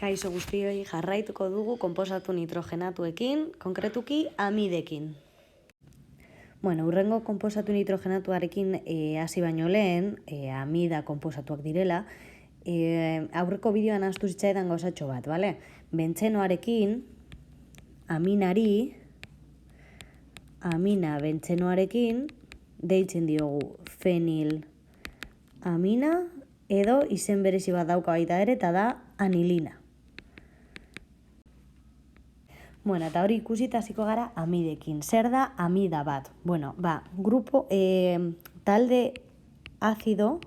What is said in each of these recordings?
Kaixo guztioi, jarraituko dugu konposatu nitrogenatuekin, konkretuki amidekin. Bueno, hurrengo konposatu nitrogenatuarekin hasi baino lehen, amida konposatuak direla, aurreko bideoan ahaztu zitzaidan gauzatxo bat, bale? Bentzenoarekin, amina bentzenoarekin, deitzen diogu fenil amina, edo izen berezi bat dauka baita ere, eta da anilina. Bueno, eta hori ikusita hasiko gara amidekin. Zer da amida bat? Bueno, grupo, talde azido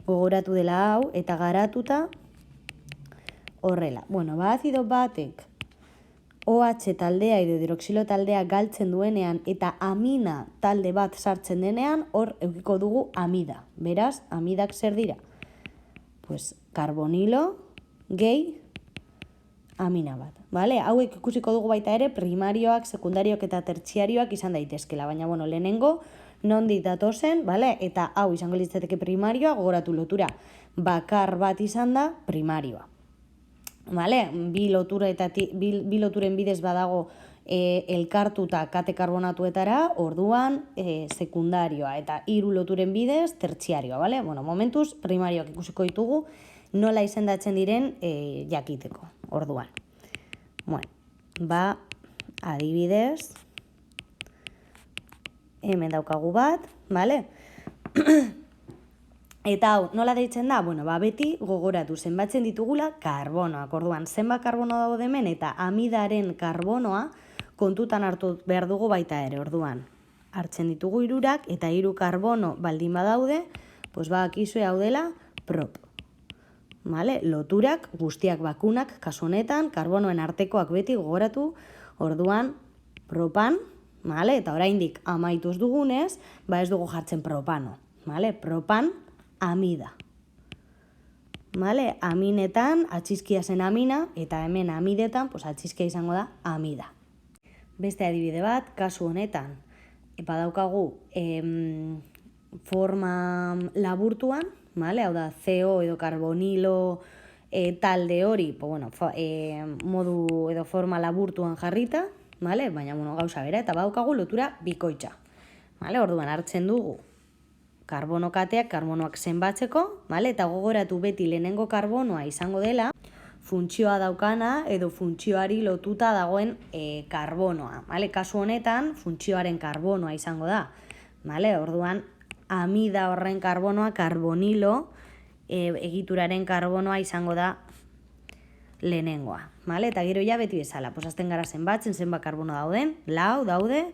gogoratu dela hau, eta garatuta horrela. Bueno, azido batek OH taldea edo hidroxilo taldea galtzen duenean eta amina talde bat sartzen denean, hor eukiko dugu amida. Beraz, amidak zer dira? Pues karbonilo gehi amina bat. Vale? Hauek ikusiko dugu baita ere primarioak, sekundarioak eta tertziarioak izan daitezkela. Baina, bueno, lehenengo nondik datozen, vale? Eta hau izango litzateke primarioa, gogoratu lotura bakar bat izan da primarioa. Vale? Bi loturen bidez badago elkartuta kate karbonatuetara, orduan sekundarioa, eta 3 loturen bidez tertziarioa, vale? Bueno, momentuz primarioak ikusiko ditugu nola izendatzen diren jakiteko, orduan. Bueno, adibidez, hemen daukagu bat, vale? Eta hau, nola deitzen da? Bueno, beti gogoratu zenbatzen ditugula karbonoak. Orduan, zenbat karbono daude hemen eta amidaren karbonoa kontutan hartu behar dugu baita ere. Orduan, hartzen ditugu 3 eta 3 karbono baldin badaude, pues bakizue hau dela prop. Vale? Loturak, guztiak bakunak, kasu honetan, karbonoen artekoak beti gogoratu, orduan propan, vale? Eta oraindik amaituz dugunez, ez dugu jartzen propano. Vale? Propan, amida. Vale? Aminetan, atxizkia zen amina, eta hemen amidetan, pues atxizkia izango da amida. Beste adibide bat, kasu honetan, badaukagu forma laburtuan, vale? Hau da, CO edo karbonilo talde hori, modu edo forma laburtuan jarrita, vale? Baina gauza bera, eta badaukagu lotura bikoitza. Vale? Orduan hartzen dugu karbono kateak, karbonoak zenbatzeko, vale? Eta gogoratu beti lehenengo karbonoa izango dela, funtzioa daukana edo funtzioari lotuta dagoen karbonoa. Vale? Kasu honetan, funtzioaren karbonoa izango da. Vale? Orduan, amida horren karbonoa, karbonilo egituraren karbonoa izango da lehenengoa. Vale? Eta gero ja beti bezala, azten gara zenbat karbono dauden, 4 daude,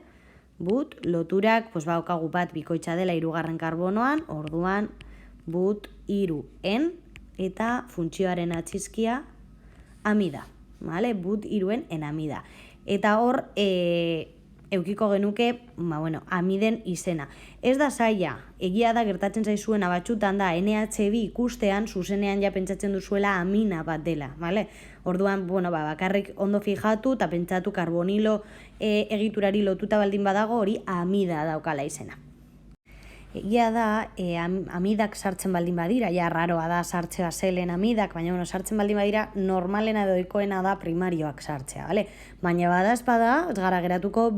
loturak, badaukagu bat bikoitza dela 3. karbonoan, orduan, 3 eta funtzioaren atxizkia amida. Vale? 3 en amida. Eta hor, eukiko genuke, amiden izena. Ez da zaila, egia da gertatzen zaizuena batxutan da NH2 ikustean, zuzenean ja pentsatzen duzuela amina bat dela, vale? Orduan, bakarrik ondo fijatu eta pentsatu karbonilo egiturari lotuta baldin badago hori amida daukala izena. Egia da, amidak sartzen baldin badira, ja raroa da sartzea zelen amidak, baina sartzen baldin badira, normalena doikoena da primarioak sartzea, vale? Baina bada, ez gara geratuko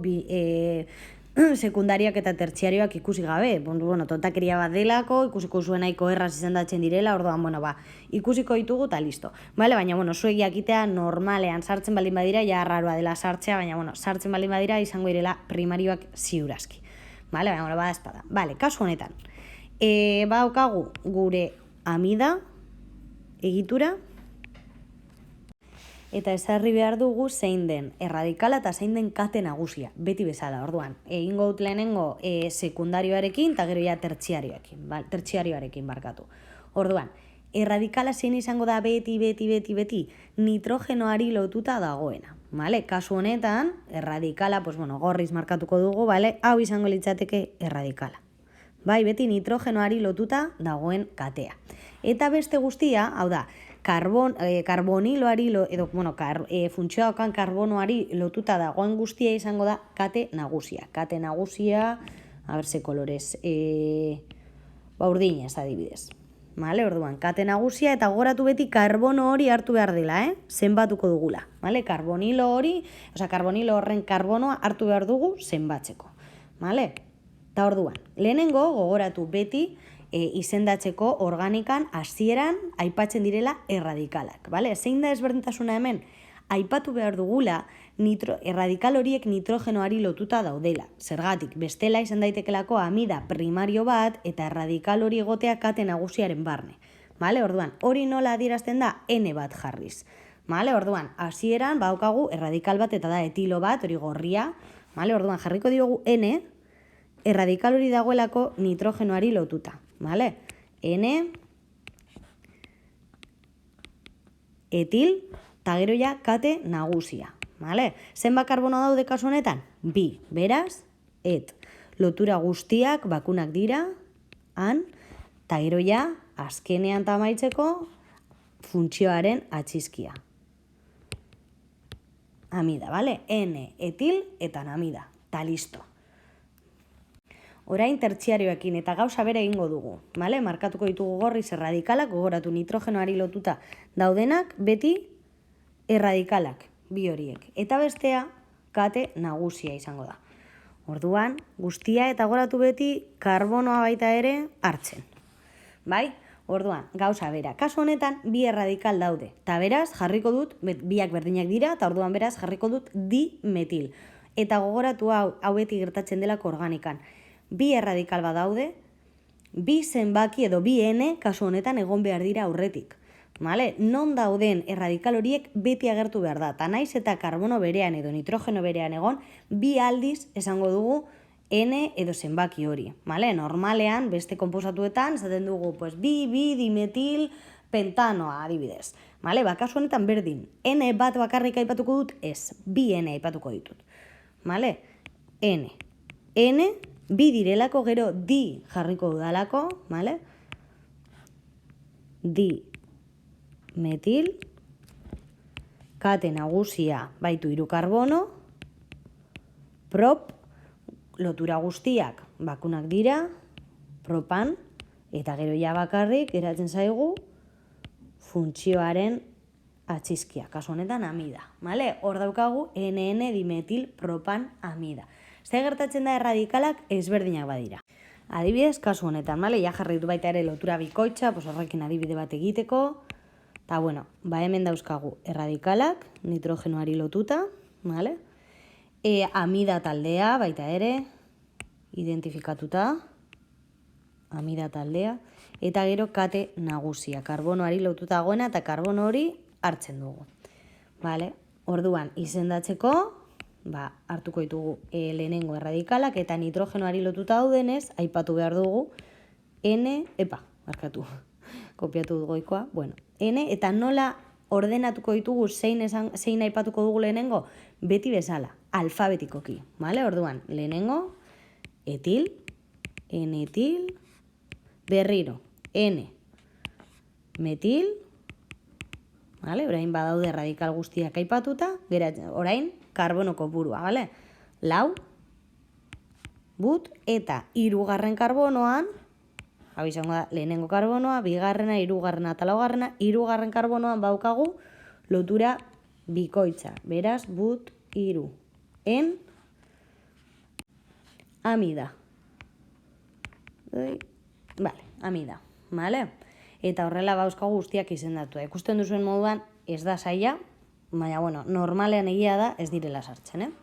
sekundariak eta tertziarioak ikusi gabe. Tontakeria bat delako, ikusiko zuen nahiko erraz izendatzen direla, orduan, ikusiko ditugu eta listo. Vale? Baina, zuek jakitea normalean sartzen baldin badira, ja raroa dela sartzea, baina, sartzen baldin badira, izango direla primarioak ziurazki. Vale, baina, Vale, kasu honetan. Badaukagu gure amida egitura, eta ezarri behar dugu zein den erradikala eta zein den kate nagusia, beti bezala, orduan. Egingo dut lehenengo sekundarioarekin eta gero ja tertziarioarekin barkatu. Orduan, erradikala zein izango da beti nitrogenoari lotuta dagoena. Vale? Kasu honetan, erradikala, gorriz markatuko dugu, vale? Hau izango litzateke erradikala. Bai, beti nitrogenoari lotuta dagoen katea. Eta beste guztia, hau da, karboniloari, funtzioa daukan karbonoari lotuta dagoen guztia izango da kate nagusia. Kate nagusia, ze kolorez, urdinez adibidez. Vale, orduan, kate nagusia eta gogoratu beti karbono hori hartu behar dela, zenbatuko dugula. Vale, karbonilo horren karbonoa hartu behar dugu zenbatzeko. Vale? Eta orduan, lehenengo gogoratu beti izendatzeko organikan hasieran aipatzen direla erradikalak. Vale? Zein da ezberdintasuna hemen? Aipatu behar dugula erradikal horiek nitrogenoari lotuta daudela. Zergatik, bestela izan daitekelako amida primario bat eta erradikal hori egotea kate nagusiaren barne. Vale? Orduan, hori nola adierazten da N bat jarriz. Vale? Orduan, hasieran badaukagu erradikal bat eta da etilo bat, hori gorria. Vale? Orduan, jarriko diogu N, erradikal hori dagoelako nitrogenoari lotuta. Vale? N, etil, eta gero ja kate nagusia. Vale? Zenbat karbono daude kasu honetan? 2. Beraz, lotura guztiak bakunak dira, han, eta gero ja, azkenean tamaitzeko, funtzioaren atxizkia. Amida, vale? N, etil eta amida. Ta listo. Orain tertziarioekin eta gauza bere egingo dugu. Vale? Markatuko ditugu gorriz erradikalak, gogoratu nitrogenoari lotuta daudenak, beti erradikalak, bi horiek. Eta bestea, kate nagusia izango da. Orduan, guztia eta gogoratu beti karbonoa baita ere hartzen. Bai? Orduan, gauza bera. Kasu honetan, bi erradikal daude. Eta beraz, jarriko dut, biak berdinak dira, eta orduan beraz, jarriko dut dimetil. Eta gogoratu hau beti gertatzen delako organikan. Bi erradikal bat daude, bi zenbaki edo bi N kasu honetan egon behar dira aurretik. Vale? Non dauden erradikal horiek beti agertu behar da. Ta naiz eta karbono berean edo nitrogeno berean egon, bi aldiz esango dugu N edo zenbaki hori. Vale? Normalean, beste konposatuetan, zaten dugu bi dimetil pentanoa adibidez. Vale? Kasu honetan berdin. N bat bakarrik aipatuko dut, ez. Bi N aipatuko ditut. Vale? N. Bi direlako gero di jarriko dudalako, vale? Metil, kate nagusia baitu 3 karbono, prop, lotura guztiak bakunak dira, propan, eta gero ja bakarrik geratzen zaigu funtzioaren atxizkia, kasu honetan amida. Vale? Hor daukagu NN dimetil propan amida. Zer gertatzen da erradikalak ezberdinak badira. Adibidez, kasu honetan, vale? Ja jarritu baita ere lotura bikoitza, horrekin adibide bat egiteko. Eta, bueno, hemen dauzkagu erradikalak, nitrogenoari lotuta, vale? Amida taldea baita ere, identifikatuta, amida taldea, eta gero kate nagusia, karbonoari lotuta dagoena eta karbono hori hartzen dugu. Vale? Orduan, izendatzeko, hartuko ditugu lehenengo erradikalak eta nitrogenoari lotuta daudenez, aipatu behar dugu, kopiatu dut goikoa, N, eta nola ordenatuko ditugu zein aipatuko dugu lehenengo, beti bezala, alfabetikoki, vale? Orduan, lehenengo, etil, N-etil, berriro, N, metil, vale? Orain badaude erradikal guztiak aipatuta, orain, karbono kopurua, vale? 4, but, eta 3. karbonoan, hau izango da, lehenengo karbonoa, 2., 3. eta 4. 3. karbonoan baukagu lotura bikoitza. Beraz, but, 3. En, amida. Vale, amida. Vale? Eta horrela bauzkagu guztiak izendatu. Ikusten duzuen moduan ez da zaila, baina, normalean egia da ez direla sartzen,